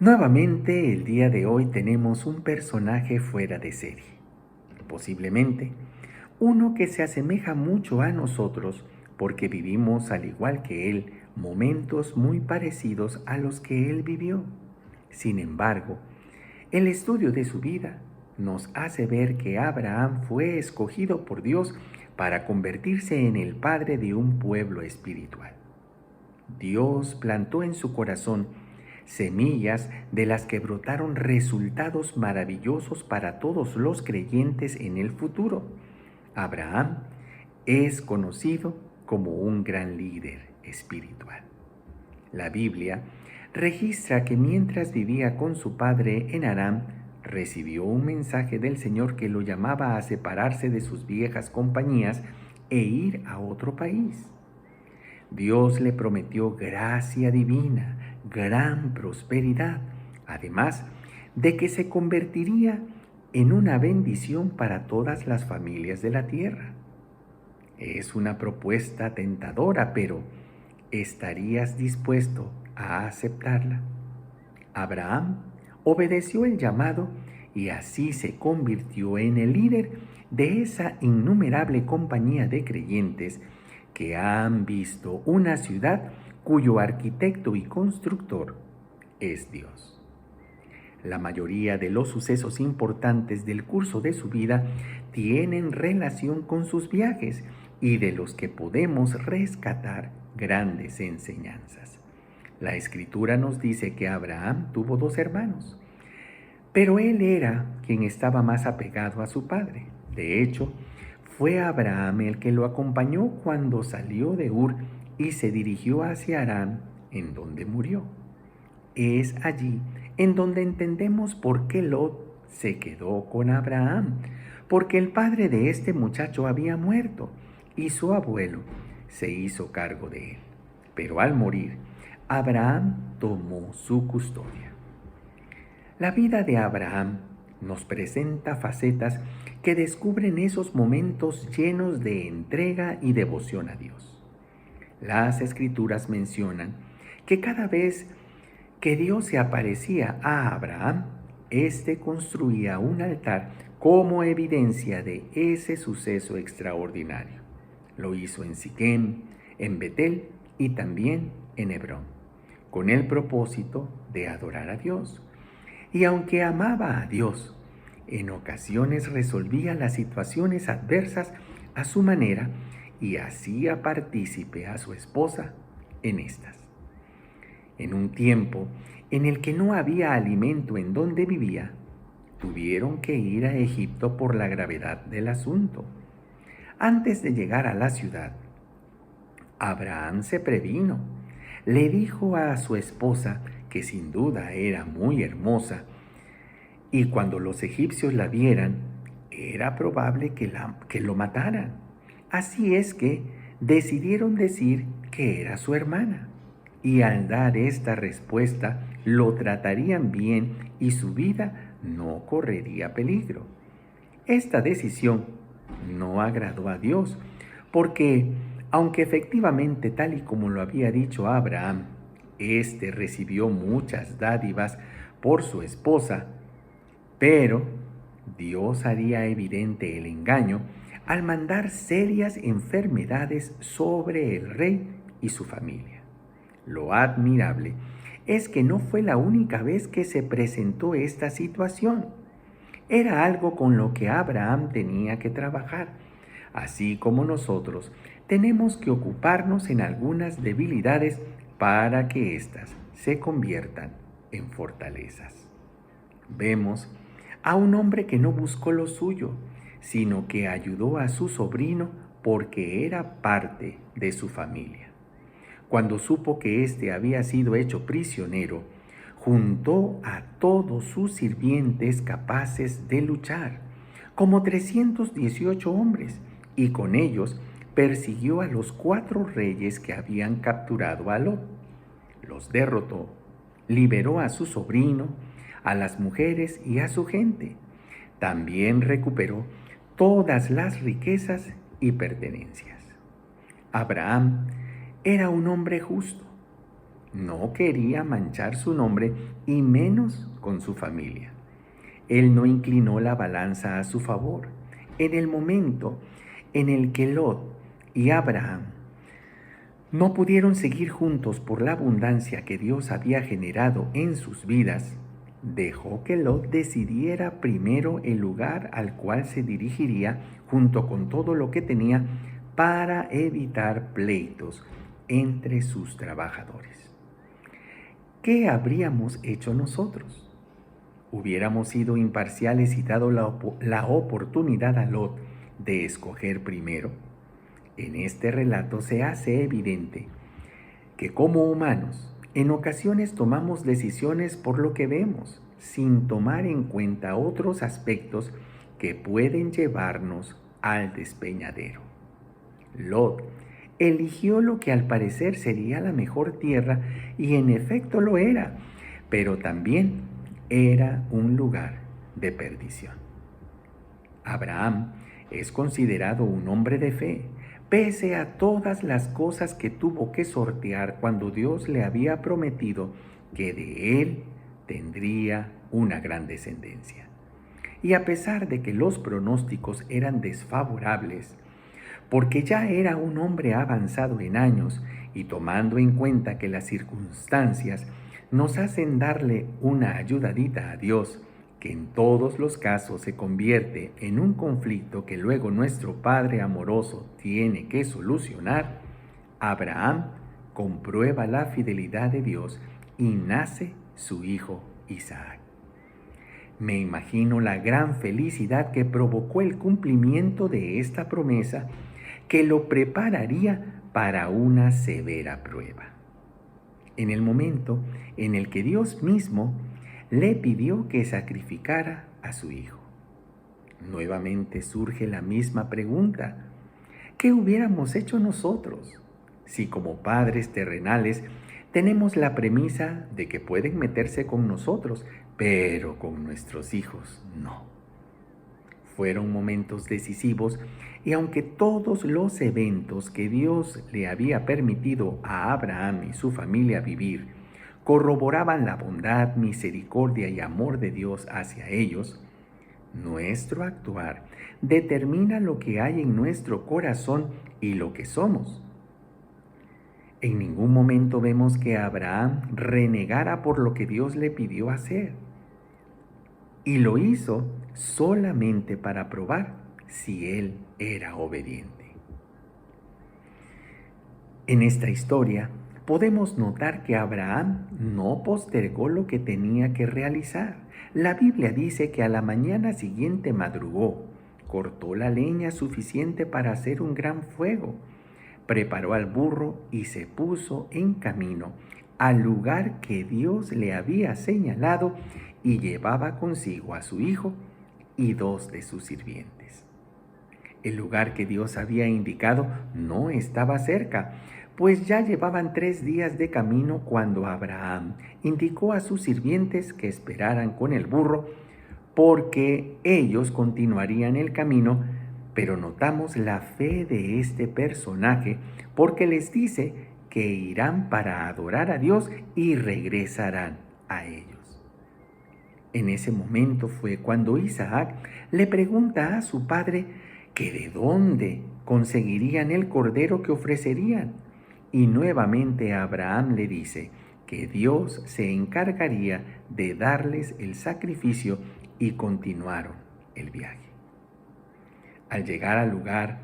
Nuevamente, el día de hoy tenemos un personaje fuera de serie. Posiblemente uno que se asemeja mucho a nosotros porque vivimos al igual que él momentos muy parecidos a los que él vivió. Sin embargo, el estudio de su vida nos hace ver que Abraham fue escogido por Dios para convertirse en el padre de un pueblo espiritual. Dios plantó en su corazón semillas de las que brotaron resultados maravillosos para todos los creyentes en el futuro. Abraham es conocido como un gran líder espiritual. La Biblia registra que mientras vivía con su padre en Aram, recibió un mensaje del Señor que lo llamaba a separarse de sus viejas compañías e ir a otro país. Dios le prometió gracia divina, gran prosperidad, además de que se convertiría en una bendición para todas las familias de la tierra. Es una propuesta tentadora, pero ¿estarías dispuesto a aceptarla? Abraham obedeció el llamado y así se convirtió en el líder de esa innumerable compañía de creyentes que han visto una ciudad cuyo arquitecto y constructor es Dios. La mayoría de los sucesos importantes del curso de su vida tienen relación con sus viajes y de los que podemos rescatar grandes enseñanzas. La Escritura nos dice que Abraham tuvo 2 hermanos, pero él era quien estaba más apegado a su padre. De hecho, fue Abraham el que lo acompañó cuando salió de Ur y se dirigió hacia Harán, en donde murió. Es allí en donde entendemos por qué Lot se quedó con Abraham, porque el padre de este muchacho había muerto y su abuelo se hizo cargo de él. Pero al morir, Abraham tomó su custodia. La vida de Abraham nos presenta facetas que descubren esos momentos llenos de entrega y devoción a Dios. Las Escrituras mencionan que cada vez que Dios se aparecía a Abraham, éste construía un altar como evidencia de ese suceso extraordinario. Lo hizo en Siquem, en Betel y también en Hebrón, con el propósito de adorar a Dios. Y aunque amaba a Dios, en ocasiones resolvía las situaciones adversas a su manera y hacía partícipe a su esposa en estas. En un tiempo en el que no había alimento en donde vivía, tuvieron que ir a Egipto por la gravedad del asunto. Antes de llegar a la ciudad, Abraham se previno. Le dijo a su esposa, que sin duda era muy hermosa, y cuando los egipcios la vieran, era probable que lo mataran. Así es que decidieron decir que era su hermana, y al dar esta respuesta lo tratarían bien y su vida no correría peligro. Esta decisión no agradó a Dios, porque aunque efectivamente, tal y como lo había dicho Abraham, éste recibió muchas dádivas por su esposa, pero Dios haría evidente el engaño al mandar serias enfermedades sobre el rey y su familia. Lo admirable es que no fue la única vez que se presentó esta situación. Era algo con lo que Abraham tenía que trabajar, así como nosotros tenemos que ocuparnos en algunas debilidades para que éstas se conviertan en fortalezas. Vemos a un hombre que no buscó lo suyo, sino que ayudó a su sobrino porque era parte de su familia. Cuando supo que éste había sido hecho prisionero, juntó a todos sus sirvientes capaces de luchar, como 318 hombres, y con ellos persiguió a los 4 reyes que habían capturado a Lot. Los derrotó, liberó a su sobrino, a las mujeres y a su gente. También recuperó todas las riquezas y pertenencias. Abraham era un hombre justo. No quería manchar su nombre y menos con su familia. Él no inclinó la balanza a su favor. En el momento en el que Lot y Abraham no pudieron seguir juntos por la abundancia que Dios había generado en sus vidas, dejó que Lot decidiera primero el lugar al cual se dirigiría junto con todo lo que tenía para evitar pleitos entre sus trabajadores. ¿Qué habríamos hecho nosotros? ¿Hubiéramos sido imparciales y dado la oportunidad a Lot de escoger primero? En este relato se hace evidente que como humanos, en ocasiones tomamos decisiones por lo que vemos, sin tomar en cuenta otros aspectos que pueden llevarnos al despeñadero. Lot eligió lo que al parecer sería la mejor tierra y en efecto lo era, pero también era un lugar de perdición. Abraham es considerado un hombre de fe, pese a todas las cosas que tuvo que sortear cuando Dios le había prometido que de él tendría una gran descendencia. Y a pesar de que los pronósticos eran desfavorables, porque ya era un hombre avanzado en años y tomando en cuenta que las circunstancias nos hacen darle una ayudadita a Dios, que en todos los casos se convierte en un conflicto que luego nuestro Padre amoroso tiene que solucionar, Abraham comprueba la fidelidad de Dios y nace su hijo Isaac. Me imagino la gran felicidad que provocó el cumplimiento de esta promesa que lo prepararía para una severa prueba. En el momento en el que Dios mismo le pidió que sacrificara a su hijo. Nuevamente surge la misma pregunta: ¿qué hubiéramos hecho nosotros si como padres terrenales tenemos la premisa de que pueden meterse con nosotros, pero con nuestros hijos no? Fueron momentos decisivos y aunque todos los eventos que Dios le había permitido a Abraham y su familia vivir corroboraban la bondad, misericordia y amor de Dios hacia ellos, nuestro actuar determina lo que hay en nuestro corazón y lo que somos. En ningún momento vemos que Abraham renegara por lo que Dios le pidió hacer. Y lo hizo solamente para probar si él era obediente. En esta historia podemos notar que Abraham no postergó lo que tenía que realizar. La Biblia dice que a la mañana siguiente madrugó, cortó la leña suficiente para hacer un gran fuego, preparó al burro y se puso en camino al lugar que Dios le había señalado y llevaba consigo a su hijo y 2 de sus sirvientes. El lugar que Dios había indicado no estaba cerca, pues ya llevaban 3 días de camino cuando Abraham indicó a sus sirvientes que esperaran con el burro, porque ellos continuarían el camino, pero notamos la fe de este personaje porque les dice que irán para adorar a Dios y regresarán a ellos. En ese momento fue cuando Isaac le pregunta a su padre que de dónde conseguirían el cordero que ofrecerían. Y nuevamente Abraham le dice que Dios se encargaría de darles el sacrificio y continuaron el viaje. Al llegar al lugar,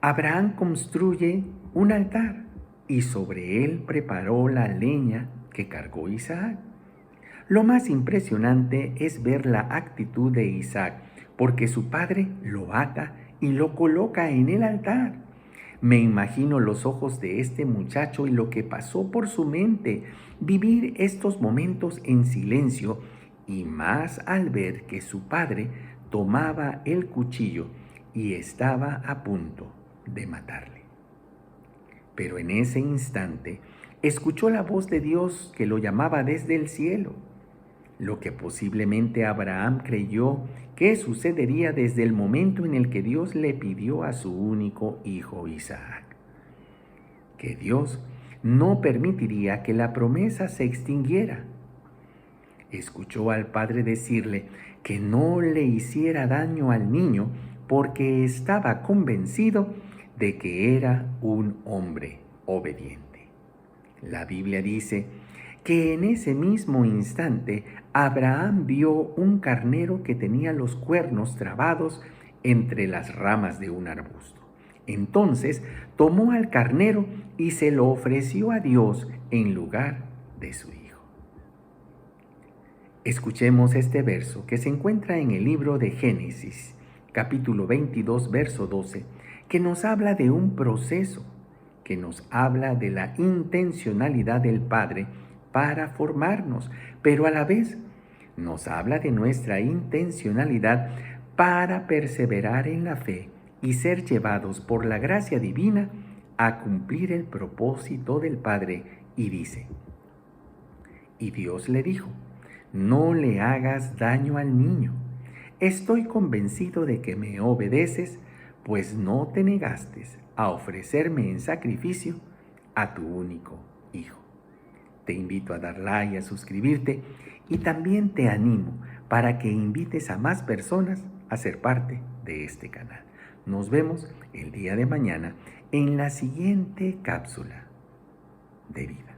Abraham construye un altar y sobre él preparó la leña que cargó Isaac. Lo más impresionante es ver la actitud de Isaac, porque su padre lo ata y lo coloca en el altar. Me imagino los ojos de este muchacho y lo que pasó por su mente, vivir estos momentos en silencio y más al ver que su padre tomaba el cuchillo y estaba a punto de matarle. Pero en ese instante escuchó la voz de Dios que lo llamaba desde el cielo, lo que posiblemente Abraham creyó que sucedería desde el momento en el que Dios le pidió a su único hijo Isaac. Que Dios no permitiría que la promesa se extinguiera. Escuchó al padre decirle que no le hiciera daño al niño porque estaba convencido de que era un hombre obediente. La Biblia dice que en ese mismo instante Abraham vio un carnero que tenía los cuernos trabados entre las ramas de un arbusto. Entonces tomó al carnero y se lo ofreció a Dios en lugar de su hijo. Escuchemos este verso que se encuentra en el libro de Génesis, capítulo 22, verso 12, que nos habla de un proceso, que nos habla de la intencionalidad del Padre para formarnos, pero a la vez nos habla de nuestra intencionalidad para perseverar en la fe y ser llevados por la gracia divina a cumplir el propósito del Padre. Y dice, y Dios le dijo, no le hagas daño al niño. Estoy convencido de que me obedeces, pues no te negaste a ofrecerme en sacrificio a tu único hijo. Te invito a dar like, a suscribirte y también te animo para que invites a más personas a ser parte de este canal. Nos vemos el día de mañana en la siguiente cápsula de vida.